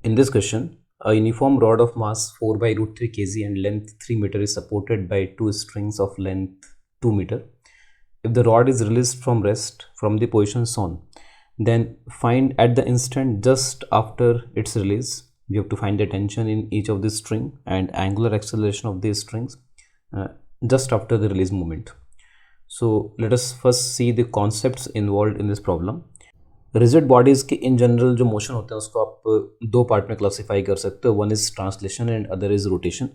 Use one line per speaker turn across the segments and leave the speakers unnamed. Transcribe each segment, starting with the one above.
In this question, a uniform rod of mass 4 by root 3 kg and length 3 meter is supported by two strings of length 2 meter. If the rod is released from rest from the position shown, then find at the instant just after its release. We have to find the tension in each of the string and angular acceleration of these strings just after the release moment. So let us first see the concepts involved in this problem. Rigid bodies के in general जो motion होते हैं उसको आप दो part में classify कर सकते हो. One is translation and other is rotation.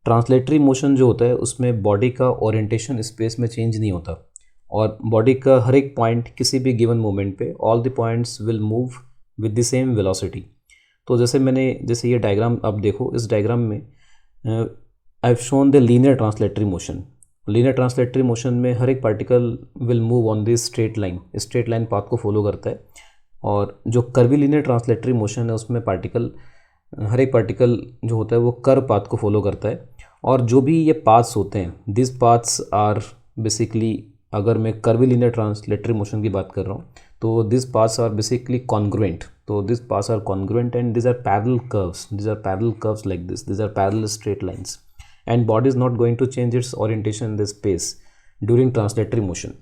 Translatory motion जो होता है उसमें बॉडी का ओरिएंटेशन स्पेस में चेंज नहीं होता और बॉडी का हर एक पॉइंट किसी भी गिवन मोमेंट पे all the points will move with the same velocity. तो जैसे ये डायग्राम आप देखो, इस डायग्राम में I have shown the linear translatory motion. Linear translatory motion में हर एक particle will move on this straight line path को फॉलो करता है. और जो कर्वी लीनियर ट्रांसलेटरी मोशन है उसमें हर एक पार्टिकल जो होता है वो कर्व पाथ को फॉलो करता है. और जो भी ये पाथ्स होते हैं, दिस पाथ्स आर बेसिकली, अगर मैं कर्वी लीनियर ट्रांसलेटरी मोशन की बात कर रहा हूँ तो this paths are basically congruent. तो this paths are congruent and this are parallel curves like this. This are parallel straight lines and body is not going to change its orientation in this space during translatory motion.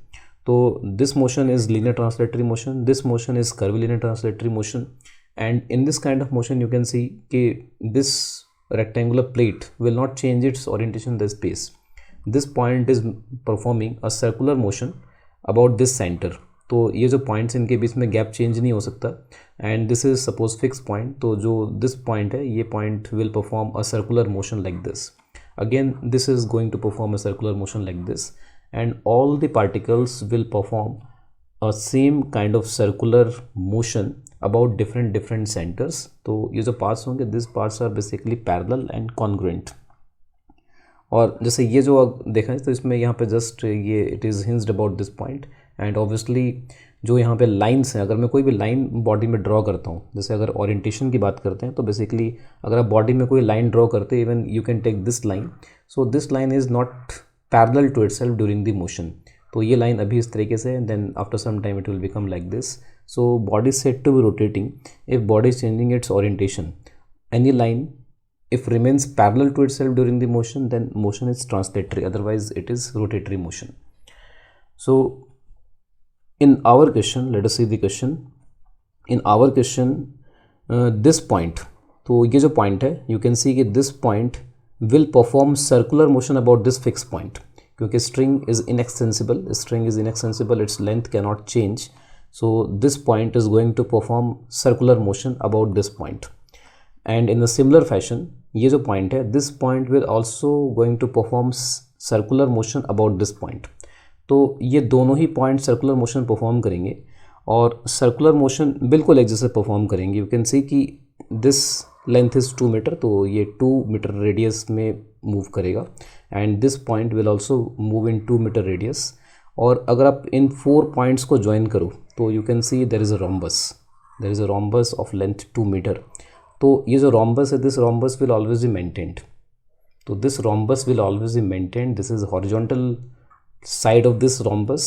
So this motion is linear translatory motion, this motion is curvilinear translatory motion, and in this kind of motion you can see that this rectangular plate will not change its orientation in the space. This point is performing a circular motion about this center. तो ये जो points इनके बीच में gap change नहीं हो सकता and this is suppose fix point. तो जो दिस पॉइंट है ये point will perform a circular motion like this. Again, this is going to perform a circular motion like this, and all the particles will perform a same kind of circular motion about different centers. तो ये जो parts होंगे, these parts are basically parallel and congruent. और जैसे ये जो देखा है तो इसमें यहाँ पे जस्ट ये it is hinged about this point, and obviously जो यहाँ पे लाइन्स हैं, अगर मैं कोई भी लाइन बॉडी में ड्रॉ करता हूँ, जैसे अगर ओरिएंटेशन की बात करते हैं तो बेसिकली अगर आप बॉडी में कोई लाइन ड्रॉ करते हैं, even you can take this line. So this line is not parallel to itself during the motion. तो ये लाइन अभी इस तरीके से, then after some time it will become like this. So body said to be rotating if body is changing its orientation. Any line if remains parallel to itself during the motion, then motion is translatory, otherwise it is rotatory motion. So in our question, let us see the question. In our question, this point, तो ये जो point है, you can see कि this point will perform circular motion about this fixed point. क्योंकि string is inaccessible, its length cannot change. So this point is going to perform circular motion about this point. And in a similar fashion, ये जो point है, this point will also going to perform circular motion about this point. तो ये दोनों ही point circular motion perform करेंगे और circular motion बिल्कुल एक जैसे परफॉर्म करेंगे. यू कैन सी कि दिस लेंथ इज़ 2 मीटर, तो ये 2 मीटर रेडियस में मूव करेगा and this point will also move in 2 metre radius. और अगर आप इन 4 पॉइंट्स को ज्वाइन करो तो you can see there is a rhombus of length 2 metre. तो ये जो रोम्बस है, this rhombus will always be maintained. तो this rhombus will always be maintained. This is horizontal side of this rhombus.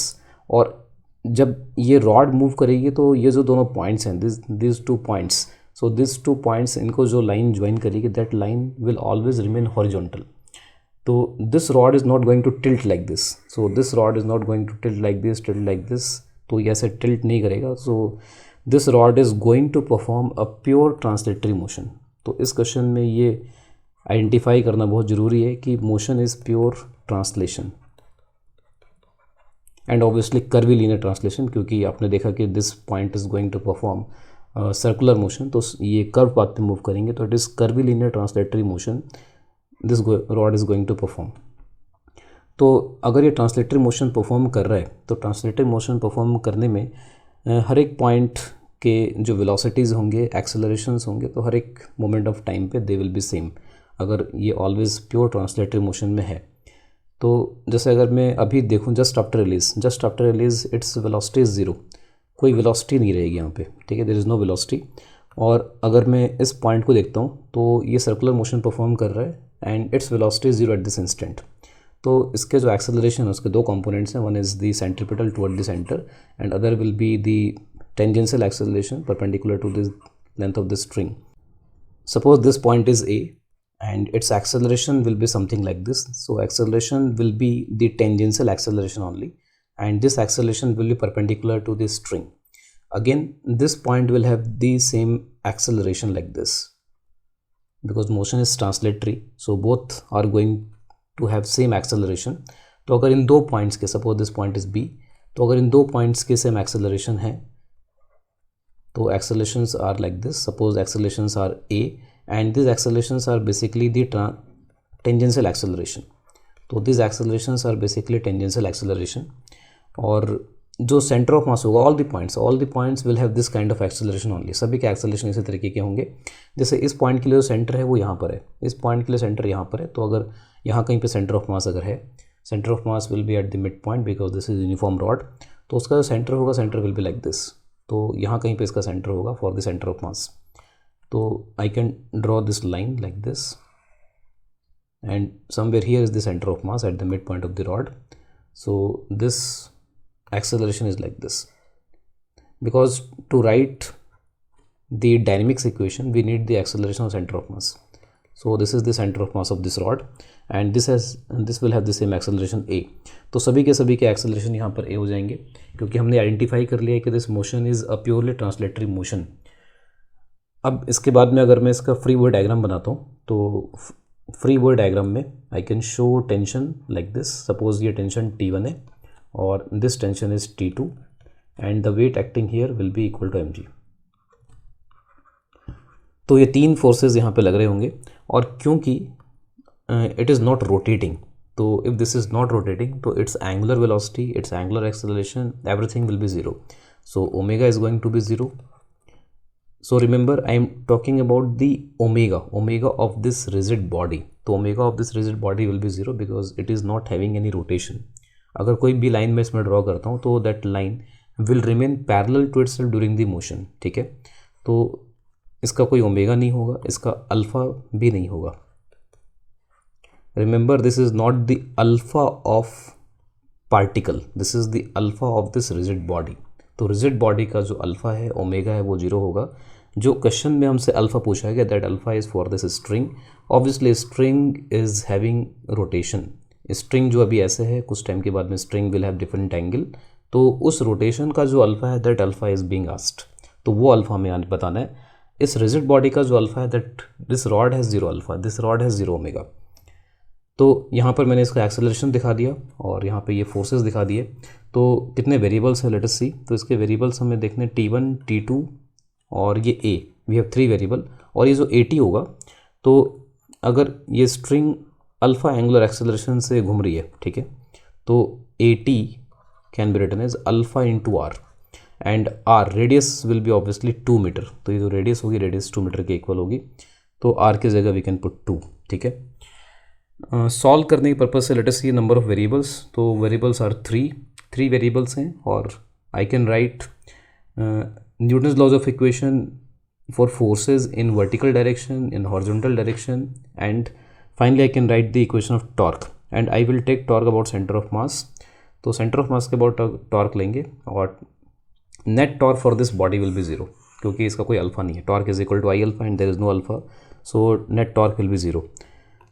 और जब ये रॉड मूव करेगी तो ये जो दोनों पॉइंट्स हैं, this 2 points, so this 2 points, इनको जो लाइन ज्वाइन करेगी, that line will always remain horizontal. तो this rod is not going to tilt like this. So this rod is not going to tilt like this. तो ये ऐसे tilt नहीं करेगा. So this rod is going to perform a pure translatory motion. तो इस question में ये identify करना बहुत ज़रूरी है कि motion is pure translation and obviously curvilinear translation, क्योंकि आपने देखा कि this point is going to perform circular motion. तो ये कर्व पाथ पे मूव करेंगे, तो it is curvilinear translatory motion this rod is going to perform. तो अगर ये ट्रांसलेटरी मोशन परफॉर्म कर रहा है तो ट्रांसलेटरी मोशन परफॉर्म करने में हर एक पॉइंट के जो वेलोसिटीज़ होंगे, एक्सेलरेशंस होंगे, तो हर एक मोमेंट ऑफ टाइम पे दे विल बी सेम अगर ये ऑलवेज प्योर ट्रांसलेटरी मोशन में है. तो जैसे अगर मैं अभी देखूं just after release it's velocity is 0. कोई वेलोसिटी नहीं रहेगी यहाँ पे, ठीक है, देयर इज़ नो वेलोसिटी. और अगर मैं इस पॉइंट को देखता हूँ तो ये सर्कुलर मोशन परफॉर्म कर रहा है and its velocity is 0 at this instant. तो इसके जो एक्सेलरेशन है उसके 2 कंपोनेंट्स हैं. One is the centripetal toward the centre and other will be the tangential acceleration perpendicular to the length of the string. suppose this point is A and its acceleration will be something like this. So acceleration will be the tangential acceleration only, and this acceleration will be perpendicular to the string. Again, this point will have the same acceleration like this, because motion is translatory, so both are going to have same acceleration. तो अगर इन दो points के, suppose this point is B, तो अगर इन दो points के same acceleration है तो accelerations are like this. Suppose accelerations are A and this accelerations are basically the tangential acceleration. तो this accelerations are basically tangential acceleration. और जो सेंटर ऑफ मास होगा, all the points will have this kind of acceleration only. सभी के acceleration इसी तरीके के होंगे. जैसे इस पॉइंट के लिए जो सेंटर है वो यहाँ पर है, इस पॉइंट के लिए सेंटर यहाँ पर है. तो अगर यहाँ कहीं पे सेंटर ऑफ मास अगर है, centre of mass will be at the mid point because this is uniform rod. तो उसका जो सेंटर होगा, centre will be like this. तो यहाँ कहीं पे इसका सेंटर होगा for the centre of mass. तो I can draw this line like this and somewhere here is the centre of mass at the mid point of the rod. So this acceleration is like this, because to write the dynamics equation we need the acceleration of center of mass. So this is the center of mass of this rod and this will have the same acceleration a. तो सभी के acceleration यहाँ पर a हो जाएंगे, क्योंकि हमने identify कर लिया कि this motion is a purely translatory motion. अब इसके बाद में अगर मैं इसका फ्री बॉडी डायग्राम बनाता हूँ, तो फ्री बॉडी डायग्राम में I can show tension like this. Suppose ये टेंशन T1 है और this tension is T2 and the weight acting here will be equal to mg. तो ये तीन फोर्सेस यहाँ पे लग रहे होंगे. और क्योंकि इट इज़ नॉट रोटेटिंग, तो if this is not rotating तो its angular velocity, its angular acceleration, everything will be zero. So omega is going to be zero. So remember I am talking about the omega of this rigid body. तो omega of this rigid body will be zero because it is not having any rotation. अगर कोई भी line मैं इसमें draw करता हूँ तो that line will remain parallel to itself during the motion. ठीक है, तो इसका कोई ओमेगा नहीं होगा, इसका अल्फा भी नहीं होगा. Remember this is not the alpha of particle, this is the alpha of this rigid body. तो रिजिड बॉडी का जो अल्फा है, ओमेगा है, वो जीरो होगा. जो क्वेश्चन में हमसे अल्फा पूछा गया, that alpha is for this string. Obviously string is having rotation. String जो अभी ऐसे है, कुछ टाइम के बाद में string will have different angle. तो उस रोटेशन का जो अल्फा है, that alpha is being asked. तो वो अल्फा हमें बताना है. इस रिजिड बॉडी का जो अल्फा है, that this rod has zero alpha, this rod has zero omega. तो यहाँ पर मैंने इसका एक्सेलरेशन दिखा दिया और यहाँ पे ये फोर्सेस दिखा दिए. तो कितने वेरिएबल्स है, लेट अस सी. तो इसके वेरिएबल्स हमें देखने T1, T2 और ये A. We have 3 variable. और ये जो AT होगा, तो अगर ये स्ट्रिंग अल्फा एंगुलर एक्सेलरेशन से घूम रही है, ठीक है, तो AT can be written as alpha into r and r radius will be obviously 2 metre. तो ये जो रेडियस होगी, रेडियस 2 मीटर के इक्वल होगी. तो आर की जगह वी कैन पुट 2. ठीक है, सॉल्व करने के पर्पज से let us see number of variables. तो वेरिएबल्स आर 3 वेरिएबल्स हैं और I can write Newton's laws of equation for forces in vertical direction, in horizontal direction, and finally I can write the equation of torque and I will take torque about center of mass. तो center of mass के about torque लेंगे और net torque for this body will be 0, क्योंकि इसका कोई alpha नहीं है. torque is equal to I alpha and there is no alpha, so net torque will be 0.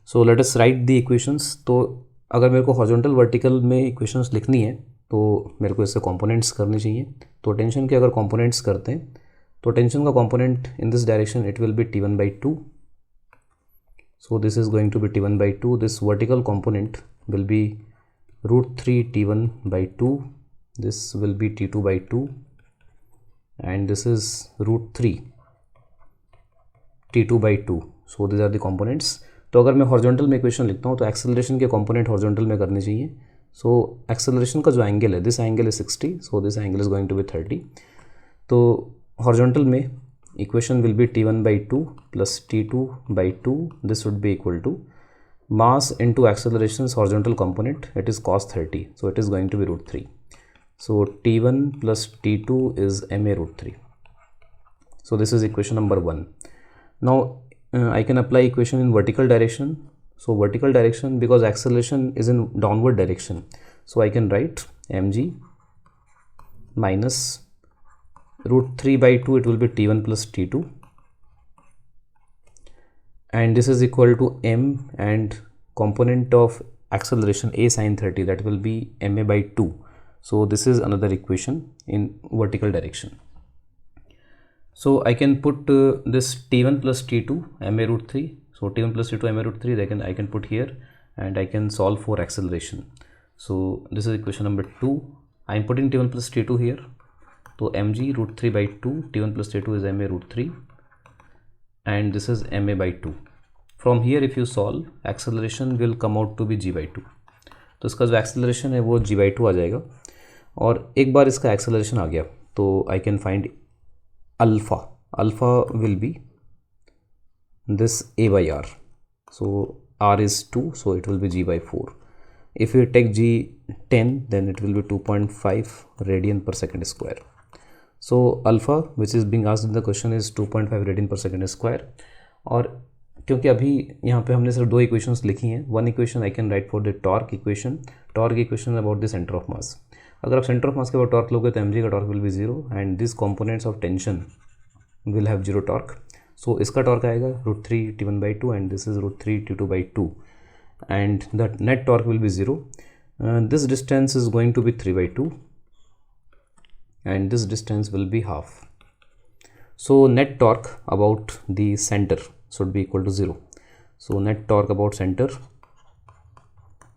so let us write the equations. तो अगर मेरे को horizontal vertical में equations लिखनी है तो मेरे को इससे components करने चाहिए. तो टेंशन के अगर components करते हैं, तो टेंशन का component in this direction it will be T1 by 2. So this is going to be T1 by 2. This vertical component will be root 3 T1 by 2. This will be T2 by 2. And this is root 3 T2 by 2. So these are the components. तो अगर मैं horizontal में equation लिखता हूँ तो acceleration के component horizontal में करने चाहिए. सो एक्सेलरेशन का जो एंगल है, this angle is 60, so this angle is going to be 30. तो हॉरिजॉन्टल में equation will be T1 by 2 plus T2 by 2. This would be equal to mass into acceleration's horizontal component, it is cos 30, so it is going to be root 3. So T1 plus T2 is ma root 3. So this is equation number 1. Now I can apply equation in vertical direction. So vertical direction, because acceleration is in downward direction, so I can write mg minus root 3 by 2, it will be T1 plus T2 and this is equal to m and component of acceleration a sine 30, that will be ma by 2. So this is another equation in vertical direction. So I can put this t1 plus t2 ma root 3. So t1 plus t2 ma root 3, I can put here, and I can solve for acceleration. So this is equation number 2. I am putting t1 plus t2 here. So mg root 3 by 2, t1 plus t2 is ma root 3, and this is ma by 2. From here if you solve, acceleration will come out to be g by 2. तो इसका जो acceleration है वो g by 2 आ जाएगा. और एक बार इसका acceleration आ गया तो I can find alpha. Alpha will be this a by r. So r is 2, so it will be g by 4. If you take g 10, then it will be 2.5 radian per second square. So alpha which is being asked in the question is 2.5 radian per second square. और क्योंकि अभी यहाँ पे हमने सिर्फ 2 equations लिखी हैं, one equation I can right for the torque equation about the centre of mass. अगर आप सेंटर ऑफ मास के बाद टॉर्क लोगे तो mg का torque will be 0 and this components of tension will have 0 torque. So इसका टॉर्क आएगा √3 t1 by 2 and this is √3 t2 by 2 and the net torque will be 0. This distance is going to be 3 by 2 and this distance will be half. So net torque about the center should be equal to 0. So net torque about center,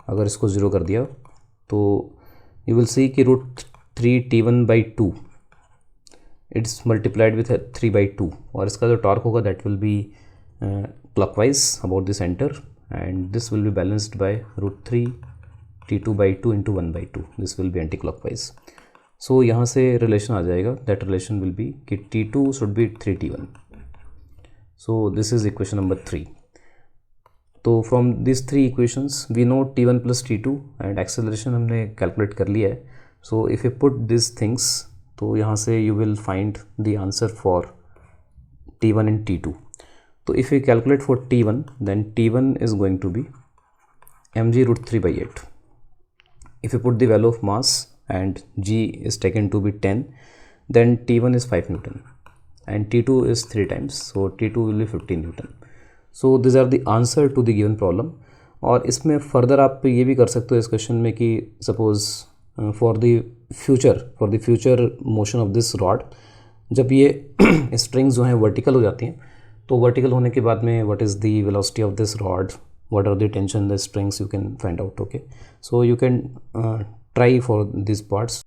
अगर इसको 0 कर दिया तो you will see कि √3 t1 by 2 it's multiplied with 3 by 2 और इसका जो torque होगा that will be clockwise about the center and this will be balanced by √3 t2 by 2 into 1 by 2. This will be anti-clockwise. सो यहाँ से relation आ जाएगा, that relation will be कि t2 should be 3t1. So this is equation number 3. तो from this 3 equations we know t1 plus t2 and acceleration हमने calculate कर लिया है. So if you put this things तो यहाँ से you will find the answer for t1 and t2. तो if you calculate for t1 then t1 is going to be mg √3 by 8. If you put the value of mass and g is taken to be 10, then t1 is 5 Newton and t2 is 3 times, so t2 will be 15 Newton. So these are the answer to the given problem. और इसमें further आप ये भी कर सकते हो इस question में कि suppose for the future motion of this rod, जब ये स्ट्रिंग्स जो हैं वर्टिकल हो जाती हैं तो वर्टिकल होने के बाद में what is the velocity of this rod, what are the tension the strings, you can find out. Okay, so you can try for these parts.